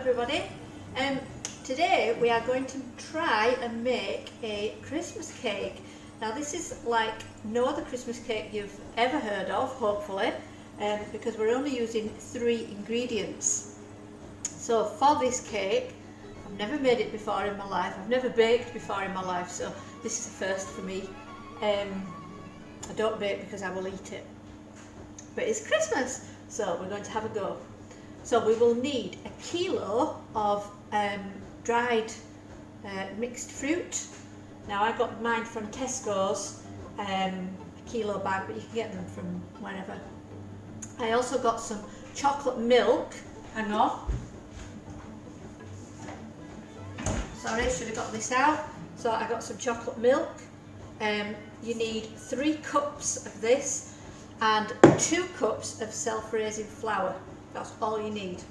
everybody. Today we are going to try and make a Christmas cake. Now this is like no other Christmas cake you've ever heard of, hopefully, because we're only using 3 ingredients. So for this cake, I've never made it before in my life, I've never baked before in my life, so this is a first for me. I don't bake because I will eat it, but it's Christmas, so we're going to have a go. So we will need a kilo of dried mixed fruit. Now I got mine from Tesco's, a kilo bag, but you can get them from wherever. I also got some chocolate milk. Hang on. Sorry, should have got this out. So I got some chocolate milk. You need 3 cups of this and 2 cups of self-raising flour. That's all you need.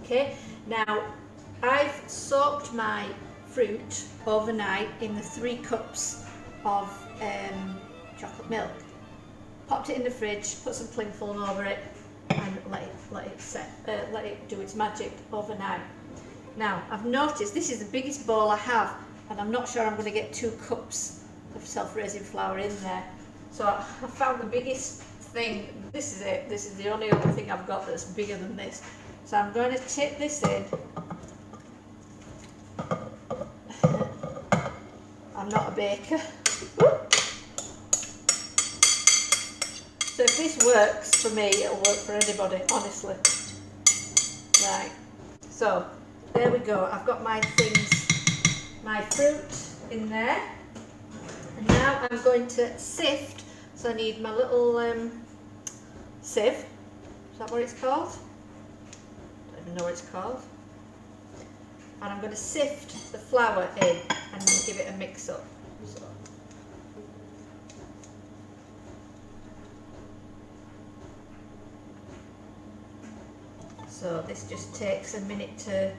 Okay, now I've soaked my fruit overnight in the 3 cups of chocolate milk. Popped it in the fridge, put some cling film over it, and let it do its magic overnight. Now I've noticed this is the biggest bowl I have, and I'm not sure I'm going to get 2 cups of self-raising flour in there. So I found the biggest thing. This is it. This is the only other thing I've got that's bigger than this. So I'm going to tip this in. I'm not a baker. So if this works for me, it'll work for anybody, honestly. Right. So there we go. I've got my things, my fruit in there. And now I'm going to sift. So I need my little sieve. Is that what it's called? I don't even know what it's called. And I'm going to sift the flour in and give it a mix up. So this just takes a minute to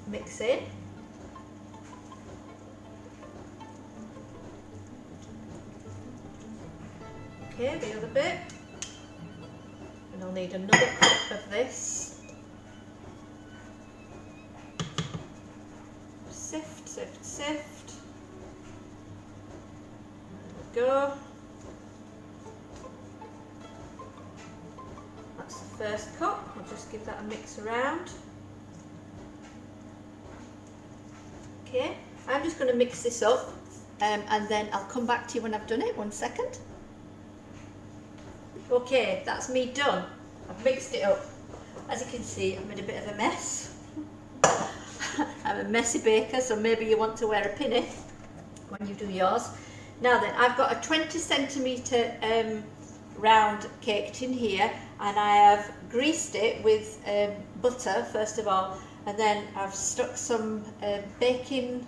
mix in. Okay, the other bit. And I'll need another cup of this. Sift, sift, sift. There we go. That's the first cup. I'll just give that a mix around. Okay, I'm just going to mix this up and then I'll come back to you when I've done it. 1 second. Okay, that's me done. I've mixed it up. As you can see, I've made a bit of a mess. I'm a messy baker, so maybe you want to wear a pinny when you do yours. Now then, I've got a 20 centimetre round cake tin here, and I have greased it with butter first of all, and then I've stuck some baking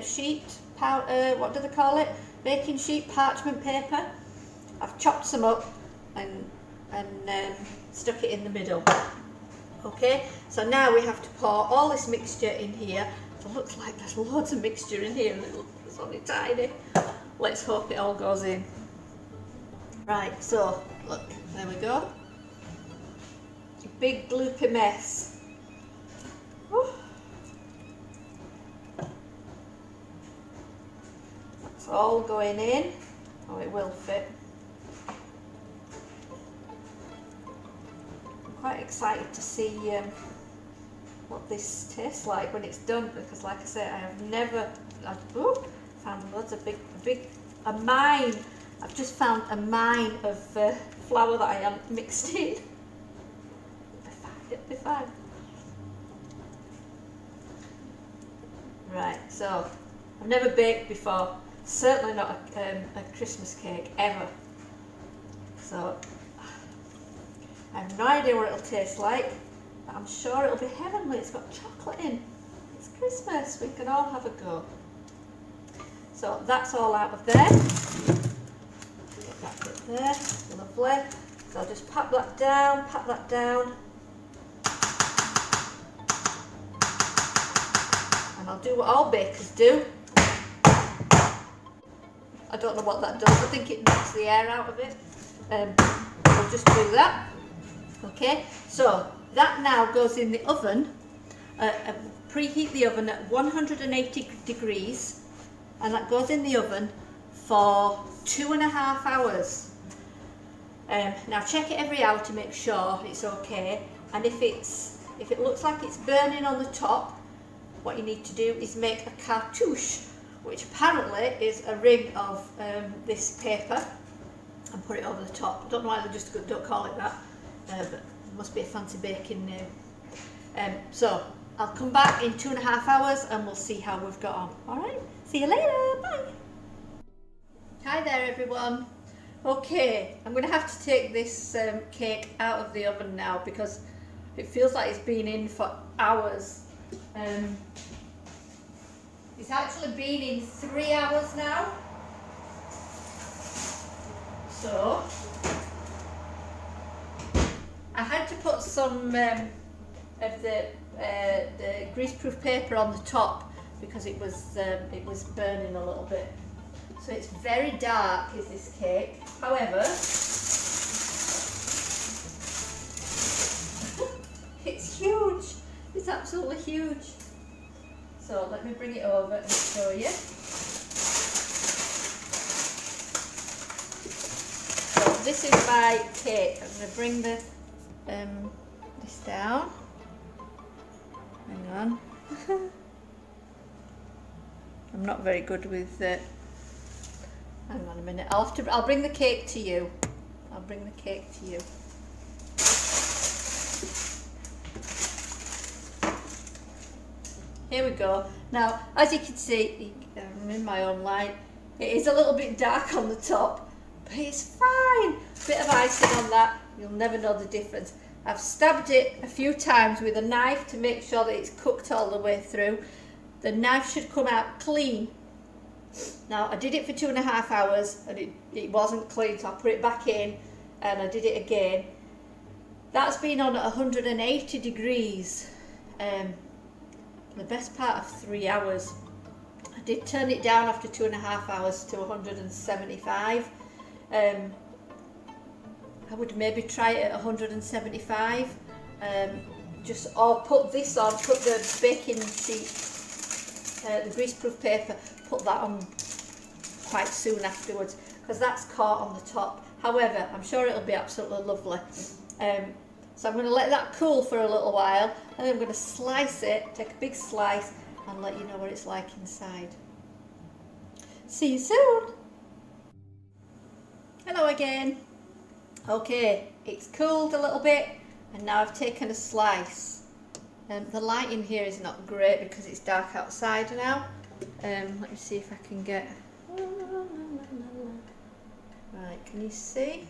sheet, what do they call it? Baking sheet parchment paper. I've chopped some up and stuck it in the middle. Okay, so now we have to pour all this mixture in here. It looks like there's loads of mixture in here and it's only tiny. Let's hope it all goes in. Right, so look, there we go. A big gloopy mess. Whew. That's all going in. Oh, it will fit. Quite excited to see what this tastes like when it's done, because like I said, I have never found loads of a mine. I've just found a mine of flour that I haven't mixed in. It'll be fine. Right, so I've never baked before, certainly not a Christmas cake ever, so I have no idea what it'll taste like, but I'm sure it'll be heavenly. It's got chocolate in. It's Christmas. We can all have a go. So that's all out of there. Get that bit there. Lovely. So I'll just pat that down, and I'll do what all bakers do. I don't know what that does. I think it knocks the air out of it. I'll just do that. Okay, so that now goes in the oven. Preheat the oven at 180 degrees, and that goes in the oven for 2.5 hours. Now check it every hour to make sure it's okay, and if it looks like it's burning on the top, what you need to do is make a cartouche, which apparently is a ring of this paper, and put it over the top. I don't know why they just don't call it that, but it must be a fancy baking name. So I'll come back in 2.5 hours and we'll see how we've got on. Alright, see you later, bye! Hi there everyone. Okay, I'm going to have to take this cake out of the oven now because it feels like it's been in for hours. It's actually been in 3 hours now. So I had to put some of the greaseproof paper on the top because it was burning a little bit. So it's very dark, is this cake. However, it's huge. It's absolutely huge. So let me bring it over and show you. So this is my cake. I'm going to bring the this down. Hang on. I'm not very good with hang on a minute. I'll bring the cake to you. I'll bring the cake to you. Here we go. Now, as you can see, I'm in my own light. It is a little bit dark on the top, but it's fine. Bit of icing on that. You'll never know the difference. I've stabbed it a few times with a knife to make sure that it's cooked all the way through. The knife should come out clean. Now I did it for 2.5 hours and it wasn't clean, so I put it back in and I did it again. That's been on at 180 degrees the best part of 3 hours. I did turn it down after 2.5 hours to 175. I would maybe try it at 175, or put this on, put the baking sheet, the greaseproof paper, put that on quite soon afterwards because that's caught on the top. However, I'm sure it'll be absolutely lovely. So I'm going to let that cool for a little while and then I'm going to slice it, take a big slice and let you know what it's like inside. See you soon! Hello again. Okay, it's cooled a little bit and now I've taken a slice. The lighting here is not great because it's dark outside now. Let me see if I can get... Right, can you see?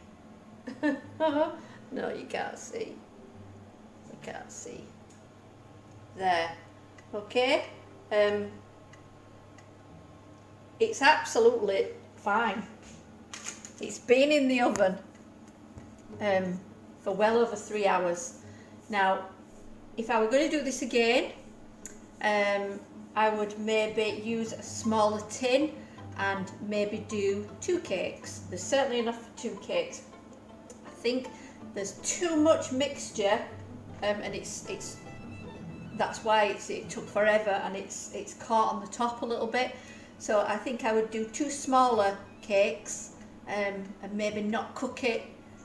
No, you can't see. You can't see. There. Okay. It's absolutely fine. It's been in the oven for well over 3 hours. Now, if I were going to do this again, I would maybe use a smaller tin and maybe do 2 cakes. There's certainly enough for 2 cakes. I think there's too much mixture, and that's why it took forever, and it's caught on the top a little bit. So I think I would do 2 smaller cakes, and maybe not cook it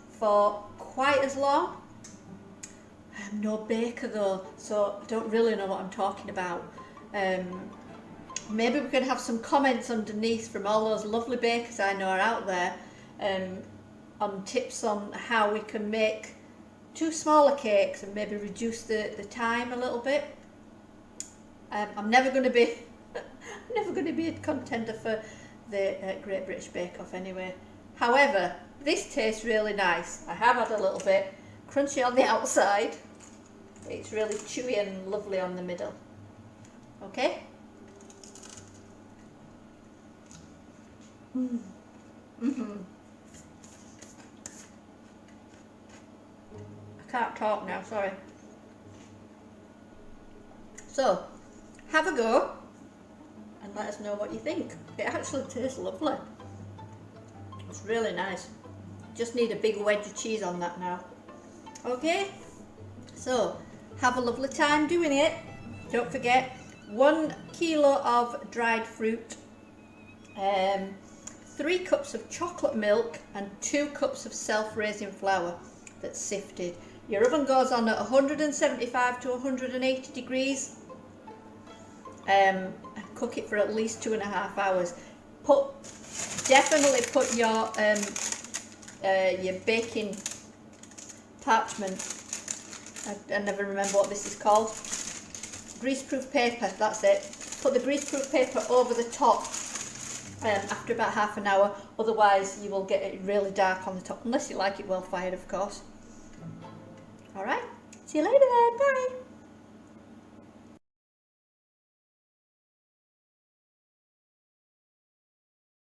for quite as long. I'm no baker though, so I don't really know what I'm talking about. Maybe we can have some comments underneath from all those lovely bakers I know are out there on tips on how we can make 2 smaller cakes and maybe reduce the time a little bit. I'm never going to be a contender for the Great British Bake Off anyway. However, this tastes really nice. I have had a little bit crunchy on the outside. It's really chewy and lovely on the middle. Okay? I can't talk now, sorry. So, have a go and let us know what you think. It actually tastes lovely. It's really nice. Just need a big wedge of cheese on that now. Okay? So have a lovely time doing it. Don't forget 1 kilo of dried fruit, 3 cups of chocolate milk and 2 cups of self-raising flour that's sifted. Your oven goes on at 175 to 180 degrees. Cook it for at least 2.5 hours. Definitely put your baking parchment, I never remember what this is called, greaseproof paper, that's it. Put the greaseproof paper over the top after about half an hour, otherwise you will get it really dark on the top, unless you like it well fired, of course. Alright, see you later then, bye!